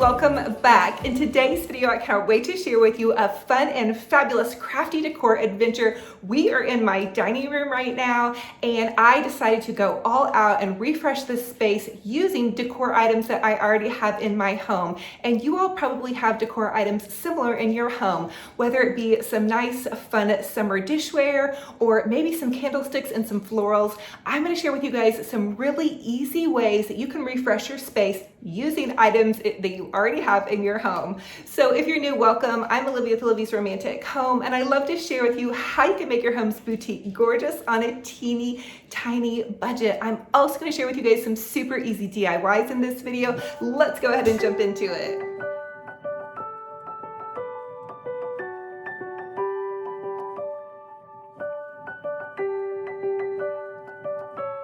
welcome back. In today's video, I can't wait to share with you a fun and fabulous crafty decor adventure. We are in my dining room right now, and I decided to go all out and refresh this space using decor items that I already have in my home. And you all probably have decor items similar in your home, whether it be some nice fun summer dishware or maybe some candlesticks and some florals. I'm going to share with you guys some really easy ways that you can refresh your space using items that you already have in your home. So if you're new, welcome. I'm Olivia with Olivia's Romantic Home, and I love to share with you how you can make your home's boutique gorgeous on a teeny tiny budget. I'm also going to share with you guys some super easy DIYs in this video. Let's go ahead and jump into it.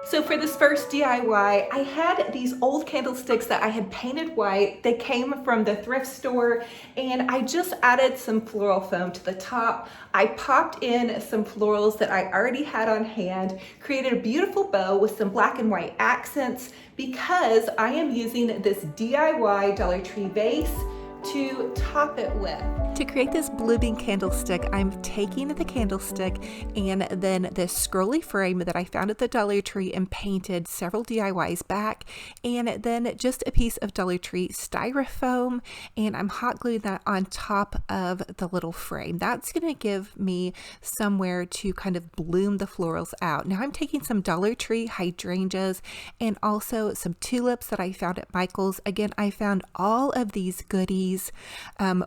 So for this first DIY, I had these old candlesticks that I had painted white. They came from the thrift store, and I just added some floral foam to the top. I popped in some florals that I already had on hand, created a beautiful bow with some black and white accents because I am using this DIY Dollar Tree vase to top it with. To create this blue bean candlestick, I'm taking the candlestick and then this scrolly frame that I found at the Dollar Tree and painted several DIYs back, and then just a piece of Dollar Tree styrofoam, and I'm hot gluing that on top of the little frame. That's going to give me somewhere to kind of bloom the florals out. Now I'm taking some Dollar Tree hydrangeas and also some tulips that I found at Michael's. Again, I found all of these goodies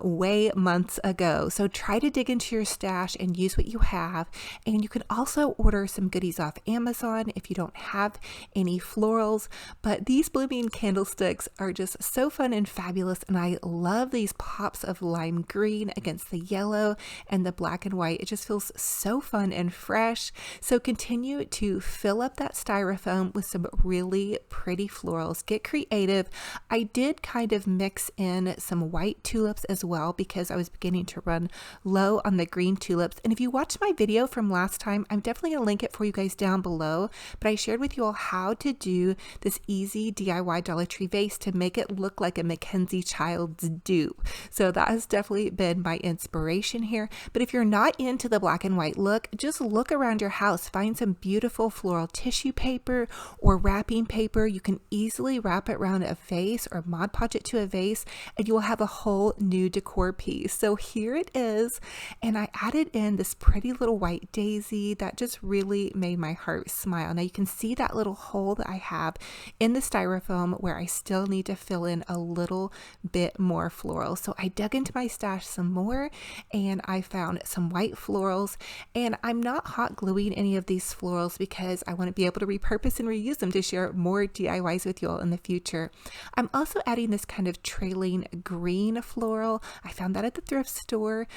way months ago. So try to dig into your stash and use what you have. And you can also order some goodies off Amazon if you don't have any florals. But these blue bean candlesticks are just so fun and fabulous. And I love these pops of lime green against the yellow and the black and white. It just feels so fun and fresh. So continue to fill up that styrofoam with some really pretty florals. Get creative. I did kind of mix in some white tulips as well because I was beginning to run low on the green tulips. And if you watched my video from last time, I'm definitely going to link it for you guys down below. But I shared with you all how to do this easy DIY Dollar Tree vase to make it look like a Mackenzie Childs dupe. So that has definitely been my inspiration here. But if you're not into the black and white look, just look around your house. Find some beautiful floral tissue paper or wrapping paper. You can easily wrap it around a vase or Mod Podge it to a vase, and you will have a whole new decor piece. So here it is, and I added in this pretty little white daisy that just really made my heart smile. Now you can see that little hole that I have in the styrofoam where I still need to fill in a little bit more floral. So I dug into my stash some more, and I found some white florals, and I'm not hot gluing any of these florals because I want to be able to repurpose and reuse them to share more DIYs with you all in the future. I'm also adding this kind of trailing green floral. I found that at the thrift store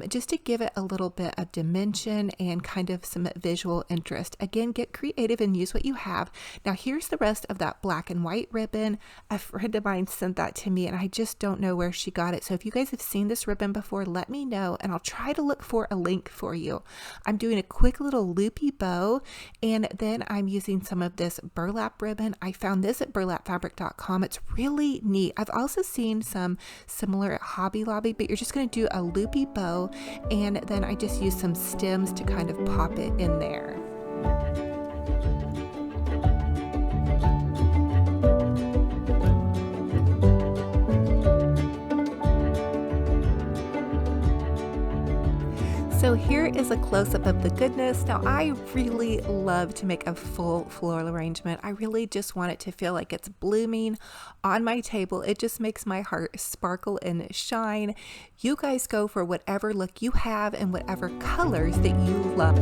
just to give it a little bit of dimension and kind of some visual interest. Again, get creative and use what you have. Now here's the rest of that black and white ribbon. A friend of mine sent that to me, and I just don't know where she got it. So if you guys have seen this ribbon before, let me know, and I'll try to look for a link for you. I'm doing a quick little loopy bow, and then I'm using some of this burlap ribbon. I found this at burlapfabric.com. It's really neat. I've also seen some similar at Hobby Lobby, but you're just going to do a loopy bow, and then I just use some stems to kind of pop it in there. So here is a close-up of the goodness. Now I really love to make a full floral arrangement. I really just want it to feel like it's blooming on my table. It just makes my heart sparkle and shine. You guys go for whatever look you have and whatever colors that you love.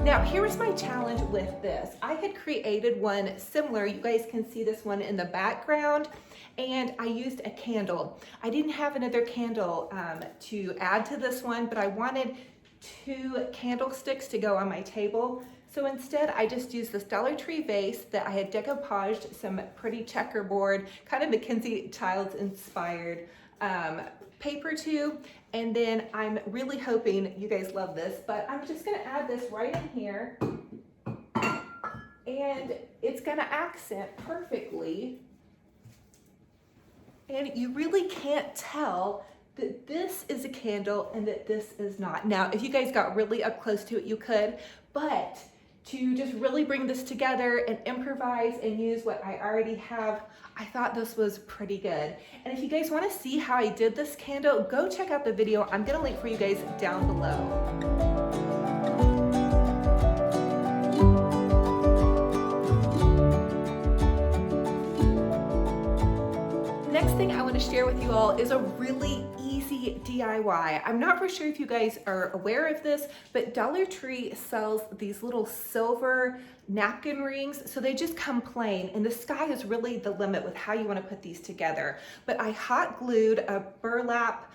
Now here's my challenge with this. I had created one similar. You guys can see this one in the background, and I used a candle. I didn't have another candle to add to this one, but I wanted 2 candlesticks to go on my table. So instead I just used this Dollar Tree vase that I had decoupaged some pretty checkerboard, kind of Mackenzie Childs inspired paper to, and then I'm really hoping you guys love this, but I'm just gonna add this right in here, and it's gonna accent perfectly and you really can't tell that this is a candle and that this is not. Now, if you guys got really up close to it, you could, but to just really bring this together and improvise and use what I already have, I thought this was pretty good. And if you guys want to see how I did this candle, go check out the video. I'm going to link for you guys down below. Next thing I want to share with you all is a really easy DIY. I'm not for sure if you guys are aware of this, but Dollar Tree sells these little silver napkin rings. So they just come plain, and the sky is really the limit with how you want to put these together. But I hot glued a burlap,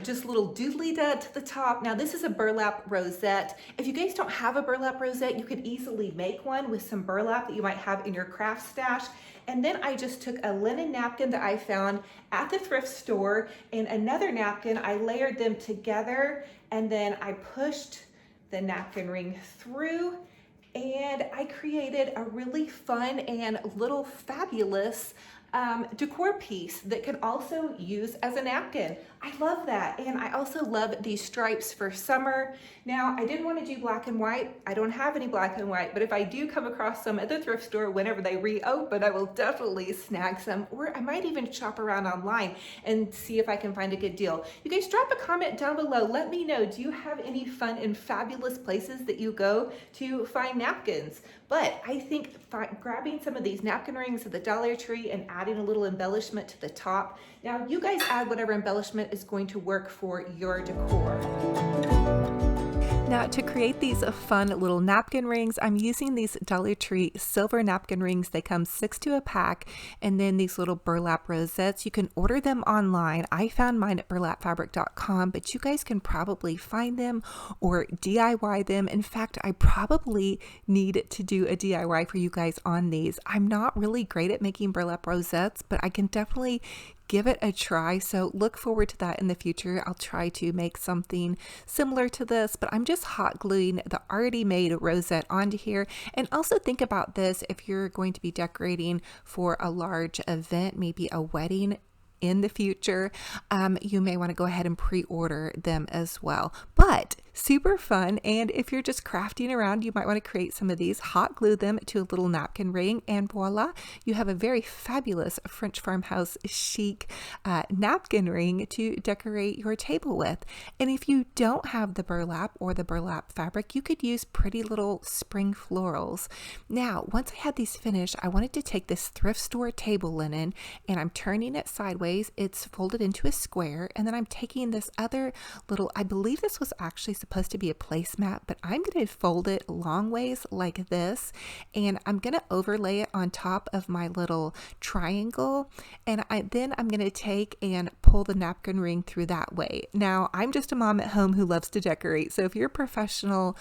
just little doodly dud to the top. Now this is a burlap rosette. If you guys don't have a burlap rosette, you could easily make one with some burlap that you might have in your craft stash. And then I just took a linen napkin that I found at the thrift store and another napkin. I layered them together, and then I pushed the napkin ring through, and I created a really fun and little fabulous decor piece that could also use as a napkin. I love that. And I also love these stripes for summer. Now, I didn't want to do black and white. I don't have any black and white, but if I do come across some at the thrift store whenever they reopen, I will definitely snag some, or I might even shop around online and see if I can find a good deal. You guys drop a comment down below. Let me know, do you have any fun and fabulous places that you go to find napkins? But I think grabbing some of these napkin rings at the Dollar Tree and adding a little embellishment to the top. Now, you guys add whatever embellishment is going to work for your decor. Now, to create these fun little napkin rings, I'm using these Dollar Tree silver napkin rings. They come 6 to a pack, and then these little burlap rosettes. You can order them online. I found mine at burlapfabric.com, but you guys can probably find them or DIY them. In fact, I probably need to do a DIY for you guys on these. I'm not really great at making burlap rosettes, but I can definitely give it a try. So look forward to that in the future. I'll try to make something similar to this, but I'm just hot gluing the already made rosette onto here. And also think about this if you're going to be decorating for a large event, maybe a wedding in the future, you may want to go ahead and pre-order them as well. But super fun, and if you're just crafting around, you might want to create some of these, hot glue them to a little napkin ring, and voila, you have a very fabulous French farmhouse chic napkin ring to decorate your table with. And if you don't have the burlap or the burlap fabric, you could use pretty little spring florals. Now, once I had these finished, I wanted to take this thrift store table linen, and I'm turning it sideways. It's folded into a square, and then I'm taking this other little, I believe this was actually supposed to be a placemat, but I'm going to fold it long ways like this, and I'm going to overlay it on top of my little triangle, and then I'm going to take and pull the napkin ring through that way. Now, I'm just a mom at home who loves to decorate, so if you're a professional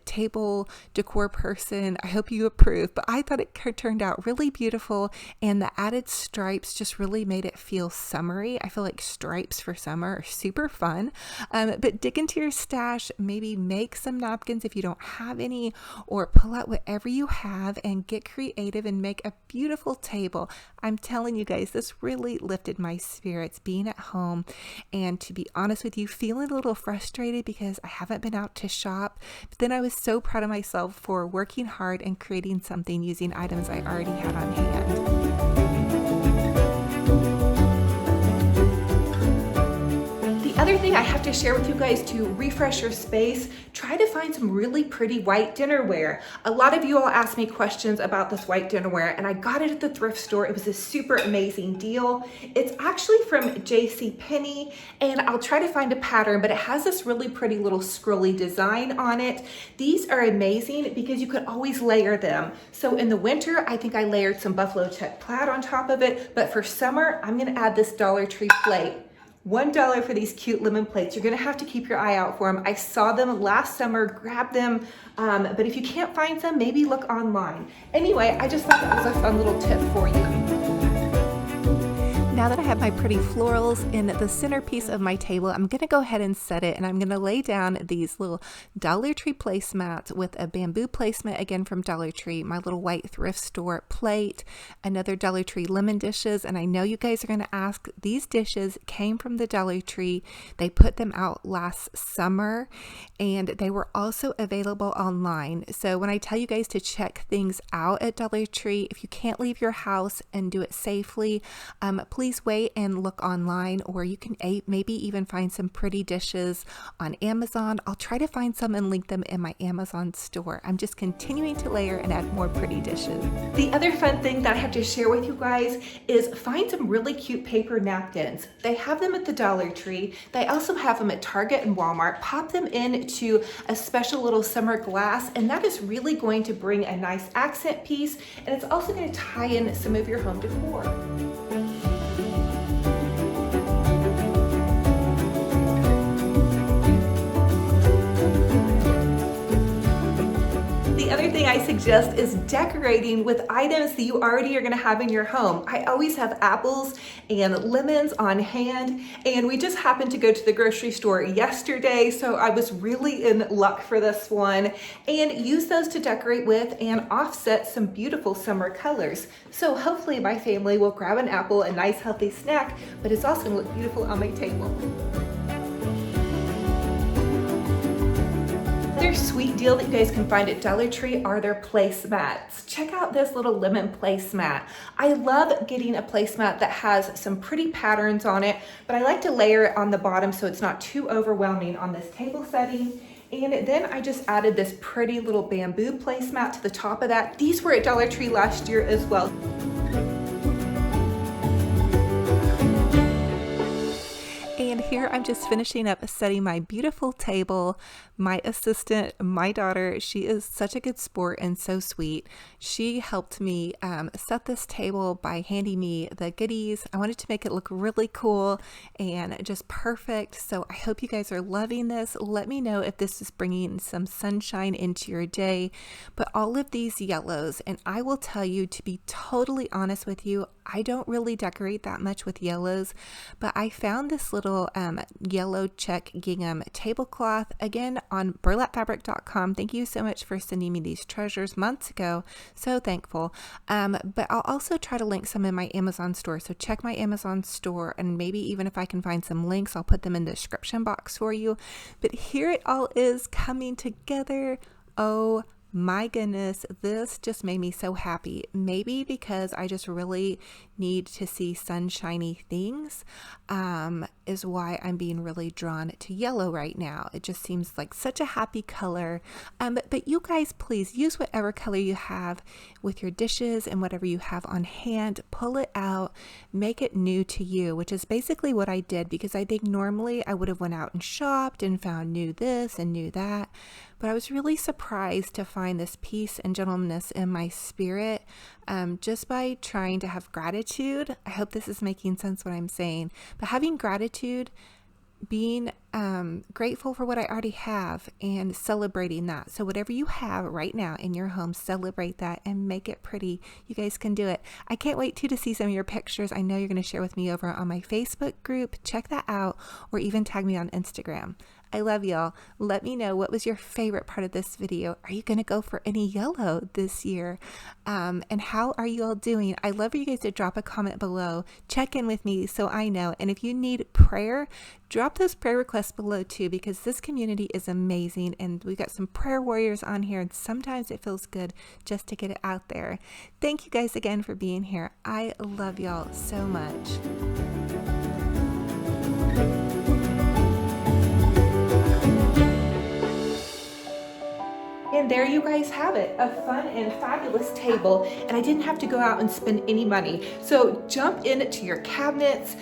table decor person, I hope you approve, but I thought it turned out really beautiful, and the added stripes just really made it feel summery. I feel like stripes for summer are super fun, but dig into your stash, maybe make some napkins if you don't have any, or pull out whatever you have and get creative and make a beautiful table. I'm telling you guys, this really lifted my spirits being at home, and to be honest with you, feeling a little frustrated because I haven't been out to shop, but then I was so proud of myself for working hard and creating something using items I already had on hand. Other thing I have to share with you guys to refresh your space, try to find some really pretty white dinnerware. A lot of you all asked me questions about this white dinnerware, and I got it at the thrift store. It was a super amazing deal. It's actually from JCPenney, and I'll try to find a pattern, but it has this really pretty little scrolly design on it. These are amazing because you could always layer them. So in the winter, I think I layered some buffalo check plaid on top of it, but for summer, I'm gonna add this Dollar Tree plate. $1 for these cute lemon plates. You're gonna have to keep your eye out for them. I saw them last summer, grab them, but if you can't find some, maybe look online. Anyway, I just thought that was a fun little tip for you. Now now that I have my pretty florals in the centerpiece of my table, I'm going to go ahead and set it, and I'm going to lay down these little Dollar Tree placemats with a bamboo placemat, again from Dollar Tree, my little white thrift store plate, another Dollar Tree lemon dishes. And I know you guys are going to ask, these dishes came from the Dollar Tree. They put them out last summer, and they were also available online. So when I tell you guys to check things out at Dollar Tree, if you can't leave your house and do it safely, please wait and look online, or you can maybe even find some pretty dishes on Amazon. I'll try to find some and link them in my Amazon store. I'm just continuing to layer and add more pretty dishes. The other fun thing that I have to share with you guys is find some really cute paper napkins. They have them at the Dollar Tree. They also have them at Target and Walmart. Pop them into a special little summer glass, and that is really going to bring a nice accent piece, and it's also going to tie in some of your home decor. The other thing I suggest is decorating with items that you already are going to have in your home. I always have apples and lemons on hand, and we just happened to go to the grocery store yesterday, so I was really in luck for this one, and use those to decorate with and offset some beautiful summer colors. So hopefully my family will grab an apple, a nice healthy snack, but it's also going to look beautiful on my table. Another sweet deal that you guys can find at Dollar Tree are their placemats. Check out this little lemon placemat. I love getting a placemat that has some pretty patterns on it, but I like to layer it on the bottom so it's not too overwhelming on this table setting. And then I just added this pretty little bamboo placemat to the top of that. These were at Dollar Tree last year as well. And here I'm just finishing up setting my beautiful table. My assistant, my daughter, she is such a good sport and so sweet. She helped me set this table by handing me the goodies. I wanted to make it look really cool and just perfect. So I hope you guys are loving this. Let me know if this is bringing some sunshine into your day. But all of these yellows, and I will tell you, to be totally honest with you, I don't really decorate that much with yellows, but I found this little yellow check gingham tablecloth, again on burlapfabric.com. Thank you so much for sending me these treasures months ago. So thankful. But I'll also try to link some in my Amazon store. So check my Amazon store, and maybe even if I can find some links, I'll put them in the description box for you. But here it all is coming together. Oh my goodness, this just made me so happy. Maybe because I just really need to see sunshiny things is why I'm being really drawn to yellow right now. It just seems like such a happy color. But you guys, please use whatever color you have with your dishes and whatever you have on hand. Pull it out, make it new to you, which is basically what I did, because I think normally I would have went out and shopped and found new this and new that. But I was really surprised to find this peace and gentleness in my spirit just by trying to have gratitude. I hope this is making sense what I'm saying. But having gratitude, being grateful for what I already have and celebrating that. So whatever you have right now in your home, celebrate that and make it pretty. You guys can do it. I can't wait to see some of your pictures. I know you're going to share with me over on my Facebook group. Check that out, or even tag me on Instagram. I love y'all. Let me know, what was your favorite part of this video? Are you going to go for any yellow this year? And how are you all doing? I love for you guys to drop a comment below. Check in with me so I know. And if you need prayer, drop those prayer requests below too, because this community is amazing and we got some prayer warriors on here, and sometimes it feels good just to get it out there. Thank you guys again for being here. I love y'all so much. And there you guys have it, a fun and fabulous table, and I didn't have to go out and spend any money. So jump into your cabinets,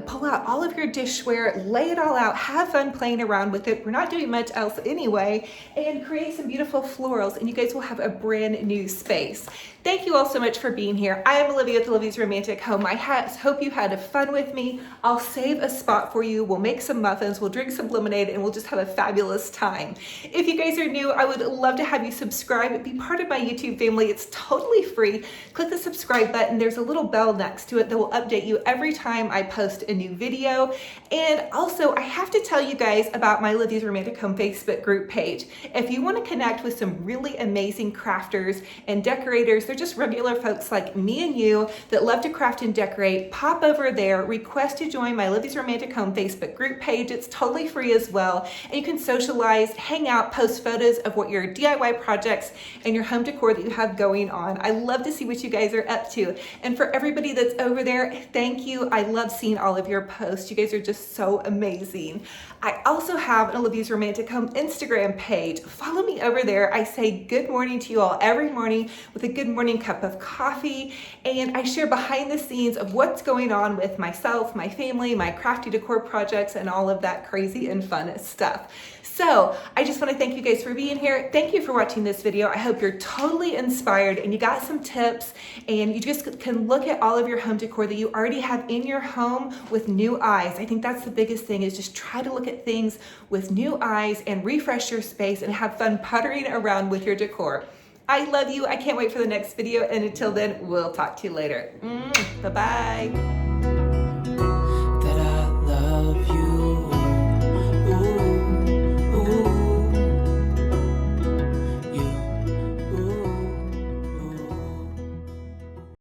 pull out all of your dishware, lay it all out, have fun playing around with it. We're not doing much else anyway, and create some beautiful florals, and you guys will have a brand new space. Thank you all so much for being here. I am Olivia with Olivia's Romantic Home. I hope you had fun with me. I'll save a spot for you. We'll make some muffins, we'll drink some lemonade, and we'll just have a fabulous time. If you guys are new, I would love to have you subscribe, be part of my YouTube family. It's totally free. Click the subscribe button. There's a little bell next to it that will update you every time I post a new video. And also, I have to tell you guys about my Olivia's Romantic Home Facebook group page. If you want to connect with some really amazing crafters and decorators, they're just regular folks like me and you that love to craft and decorate, pop over there, request to join my Olivia's Romantic Home Facebook group page. It's totally free as well. And you can socialize, hang out, post photos of what your DIY projects and your home decor that you have going on. I love to see what you guys are up to. And for everybody that's over there, thank you. I love seeing all of your posts. You guys are just so amazing. I also have an Olivia's Romantic Home Instagram page. Follow me over there. I say good morning to you all every morning with a good morning cup of coffee, and I share behind the scenes of what's going on with myself, my family, my crafty decor projects, and all of that crazy and fun stuff. So I just want to thank you guys for being here. Thank you for watching this video. I hope you're totally inspired and you got some tips and you just can look at all of your home decor that you already have in your home with new eyes. I think that's the biggest thing, is just try to look at things with new eyes and refresh your space and have fun puttering around with your decor. I love you. I can't wait for the next video. And until then, we'll talk to you later. Bye-bye. That I love you.